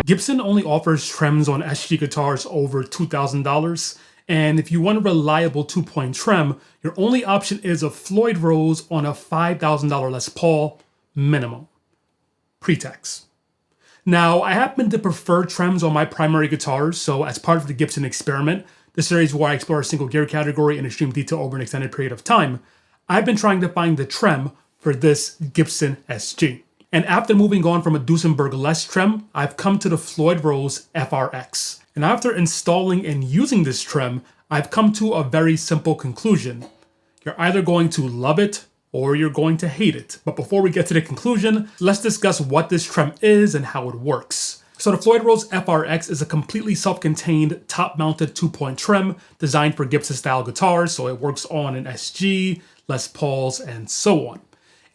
Gibson only offers trims on SG guitars over $2,000, and if you want a reliable 2-point trim, your only option is a Floyd Rose on a $5,000 Les Paul minimum, pre-tax. Now, I happen to prefer trims on my primary guitars, so as part of the Gibson experiment, the series where I explore a single gear category in extreme detail over an extended period of time, I've been trying to find the trim for this Gibson SG. And after moving on from a Duesenberg Les trim, I've come to the Floyd Rose FRX. And after installing and using this trim, I've come to a very simple conclusion. You're either going to love it or you're going to hate it. But before we get to the conclusion, let's discuss what this trim is and how it works. So the Floyd Rose FRX is a completely self-contained, top-mounted 2-point trim designed for Gibson-style guitars, so it works on an SG, Les Pauls, and so on.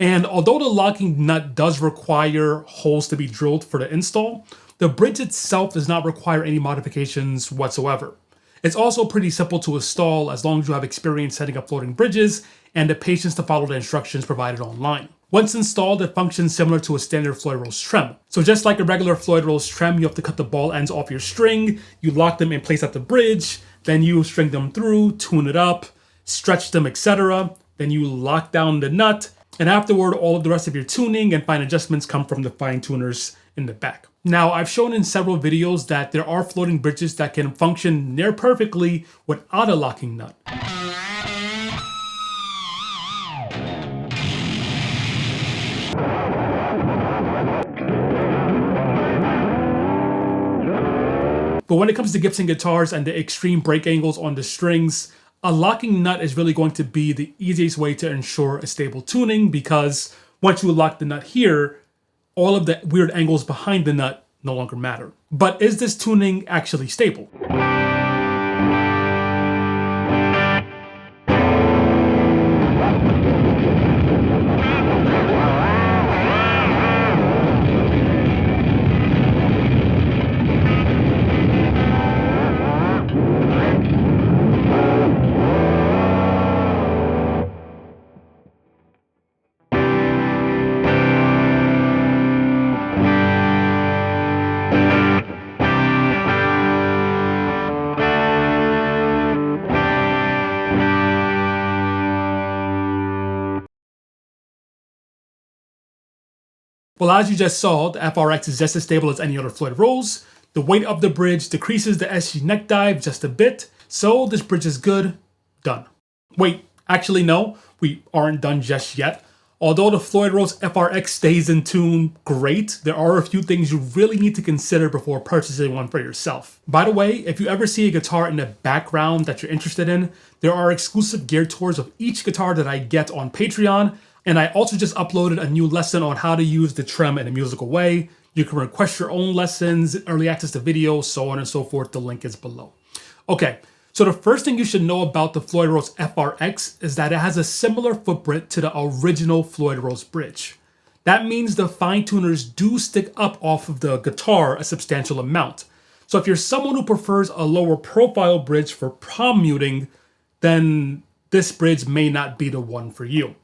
And although the locking nut does require holes to be drilled for the install, the bridge itself does not require any modifications whatsoever. It's also pretty simple to install as long as you have experience setting up floating bridges and the patience to follow the instructions provided online. Once installed, it functions similar to a standard Floyd Rose trim. So just like a regular Floyd Rose trim, you have to cut the ball ends off your string, you lock them in place at the bridge, then you string them through, tune it up, stretch them, etc. Then you lock down the nut, and afterward, all of the rest of your tuning and fine adjustments come from the fine tuners in the back. Now, I've shown in several videos that there are floating bridges that can function near perfectly without a locking nut. But when it comes to Gibson guitars and the extreme break angles on the strings, a locking nut is really going to be the easiest way to ensure a stable tuning, because once you lock the nut here, all of the weird angles behind the nut no longer matter. But is this tuning actually stable? Well, as you just saw, the FRX is just as stable as any other Floyd Rose. The weight of the bridge decreases the SG neck dive just a bit, so this bridge is good. Done. Wait, actually no, we aren't done just yet. Although the Floyd Rose FRX stays in tune great, there are a few things you really need to consider before purchasing one for yourself. By the way, if you ever see a guitar in the background that you're interested in, there are exclusive gear tours of each guitar that I get on Patreon. And I also just uploaded a new lesson on how to use the trim in a musical way. You can request your own lessons, early access to videos, so on and so forth. The link is below. Okay, so the first thing you should know about the Floyd Rose FRX is that it has a similar footprint to the original Floyd Rose bridge. That means the fine tuners do stick up off of the guitar a substantial amount. So if you're someone who prefers a lower profile bridge for prom muting, then this bridge may not be the one for you.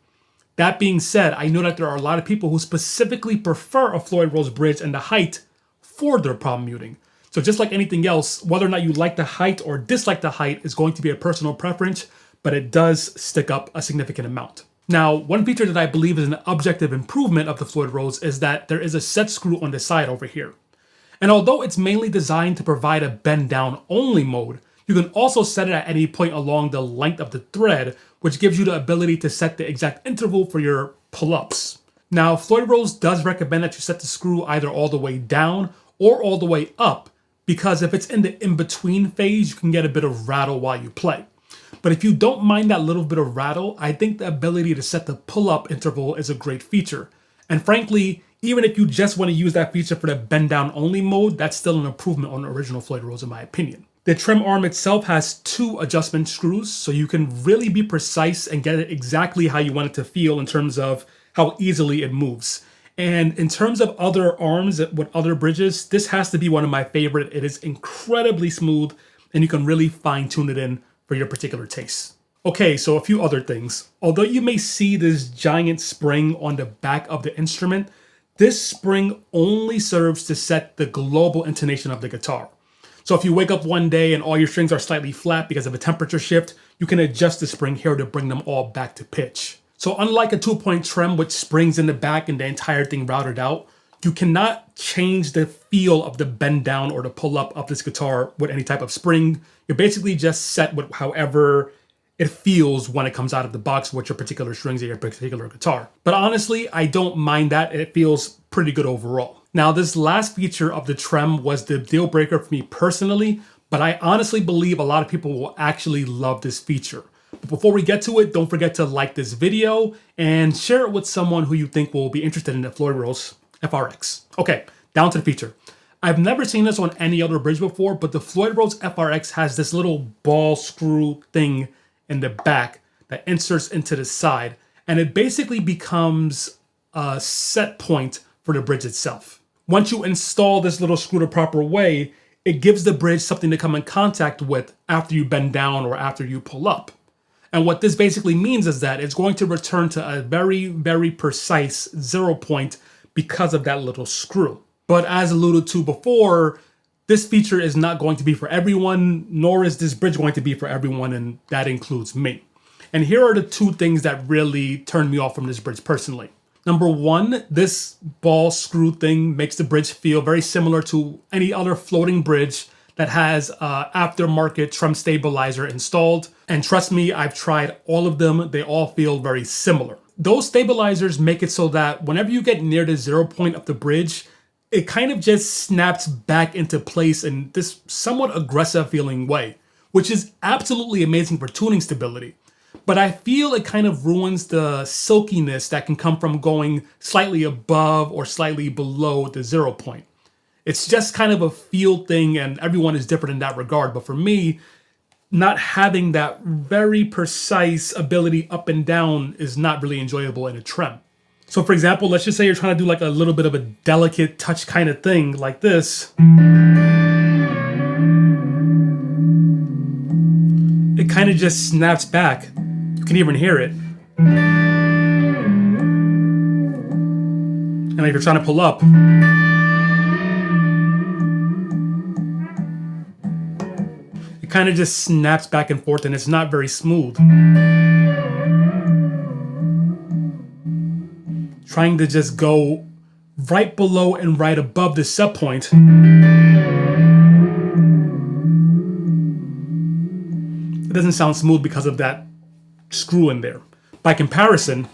That being said, I know that there are a lot of people who specifically prefer a Floyd Rose bridge and the height for their prom muting. So just like anything else, whether or not you like the height or dislike the height is going to be a personal preference, but it does stick up a significant amount. Now, one feature that I believe is an objective improvement of the Floyd Rose is that there is a set screw on the side over here. And although it's mainly designed to provide a bend down only mode, you can also set it at any point along the length of the thread, which gives you the ability to set the exact interval for your pull-ups. Now, Floyd Rose does recommend that you set the screw either all the way down or all the way up, because if it's in the in-between phase, you can get a bit of rattle while you play. But if you don't mind that little bit of rattle, I think the ability to set the pull-up interval is a great feature. And frankly, even if you just want to use that feature for the bend down only mode, that's still an improvement on the original Floyd Rose in my opinion. The trim arm itself has 2 adjustment screws, so you can really be precise and get it exactly how you want it to feel in terms of how easily it moves. And in terms of other arms with other bridges, this has to be one of my favorite. It is incredibly smooth, and you can really fine tune it in for your particular taste. Okay, so a few other things. Although you may see this giant spring on the back of the instrument, This spring only serves to set the global intonation of the guitar. So if you wake up one day and all your strings are slightly flat because of a temperature shift, you can adjust the spring here to bring them all back to pitch. So unlike a 2-point trem with springs in the back and the entire thing routed out, you cannot change the feel of the bend down or the pull up of this guitar with any type of spring. You're basically just set with however it feels when it comes out of the box with your particular strings or your particular guitar. But honestly, I don't mind that. It feels pretty good overall. Now, this last feature of the trem was the deal breaker for me personally, but I honestly believe a lot of people will actually love this feature. But before we get to it, don't forget to like this video and share it with someone who you think will be interested in the Floyd Rose FRX. Okay, down to the feature. I've never seen this on any other bridge before, but the Floyd Rose FRX has this little ball screw thing in the back that inserts into the side, and it basically becomes a set point for the bridge itself. Once you install this little screw the proper way, it gives the bridge something to come in contact with after you bend down or after you pull up. And what this basically means is that it's going to return to a very, very precise 0 point because of that little screw. But as alluded to before, this feature is not going to be for everyone, nor is this bridge going to be for everyone, and that includes me. And here are the two things that really turned me off from this bridge personally. Number one, this ball screw thing makes the bridge feel very similar to any other floating bridge that has aftermarket trem stabilizer installed. And trust me, I've tried all of them. They all feel very similar. Those stabilizers make it so that whenever you get near the 0 point of the bridge, it kind of just snaps back into place in this somewhat aggressive feeling way, which is absolutely amazing for tuning stability. But I feel it kind of ruins the silkiness that can come from going slightly above or slightly below the 0 point. It's just kind of a feel thing, and everyone is different in that regard. But for me, not having that very precise ability up and down is not really enjoyable in a trem. So for example, let's just say you're trying to do like a little bit of a delicate touch kind of thing like this. It kind of just snaps back. You can even hear it. And if you're trying to pull up, it kind of just snaps back and forth and it's not very smooth. Trying to just go right below and right above the set point, it doesn't sound smooth because of that screw in there. By comparison,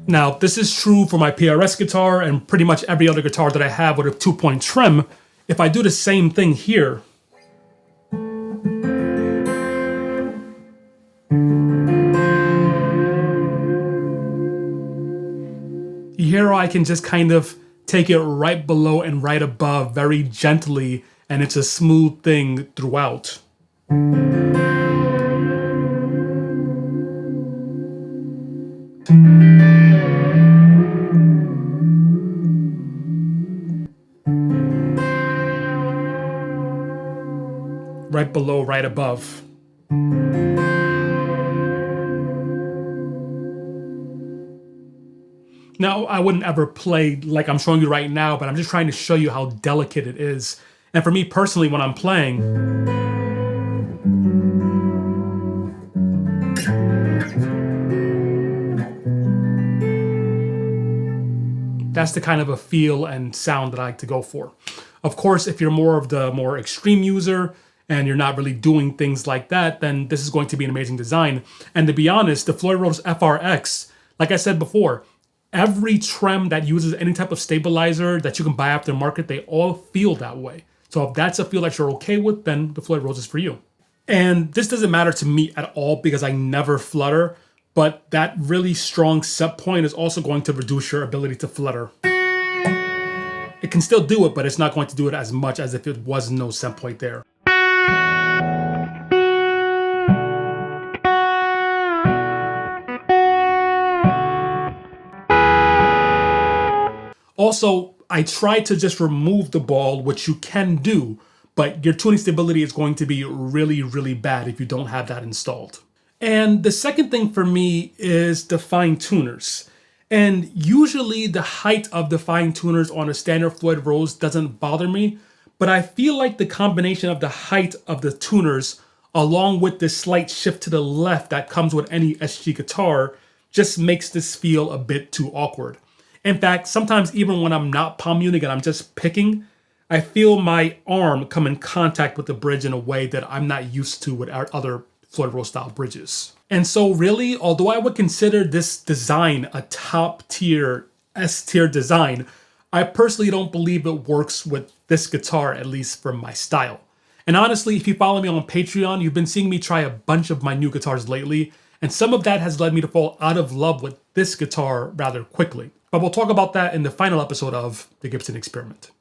now this is true for my PRS guitar and pretty much every other guitar that I have with a 2-point trem. If I do the same thing here, here I can just kind of take it right below and right above very gently, and it's a smooth thing throughout. Right below, right above. Now, I wouldn't ever play like I'm showing you right now, but I'm just trying to show you how delicate it is. And for me personally, when I'm playing, that's the kind of a feel and sound that I like to go for. Of course, if you're more of the more extreme user and you're not really doing things like that, then this is going to be an amazing design. And to be honest, the Floyd Rose FRX, like I said before, every trem that uses any type of stabilizer that you can buy aftermarket, they all feel that way. So if that's a feel that you're okay with, then the Floyd Rose is for you. And this doesn't matter to me at all because I never flutter, but that really strong set point is also going to reduce your ability to flutter. It can still do it, but it's not going to do it as much as if it was no set point there. Also, I tried to just remove the ball, which you can do, but your tuning stability is going to be really, really bad if you don't have that installed. And the second thing for me is the fine tuners. And usually the height of the fine tuners on a standard Floyd Rose doesn't bother me, but I feel like the combination of the height of the tuners along with the slight shift to the left that comes with any SG guitar just makes this feel a bit too awkward. In fact, sometimes even when I'm not palm muting and I'm just picking, I feel my arm come in contact with the bridge in a way that I'm not used to with our other Floyd Rose style bridges. And so really, although I would consider this design a top tier, S tier design, I personally don't believe it works with this guitar, at least for my style. And honestly, if you follow me on Patreon, you've been seeing me try a bunch of my new guitars lately, and some of that has led me to fall out of love with this guitar rather quickly. But we'll talk about that in the final episode of the Gibson Experiment.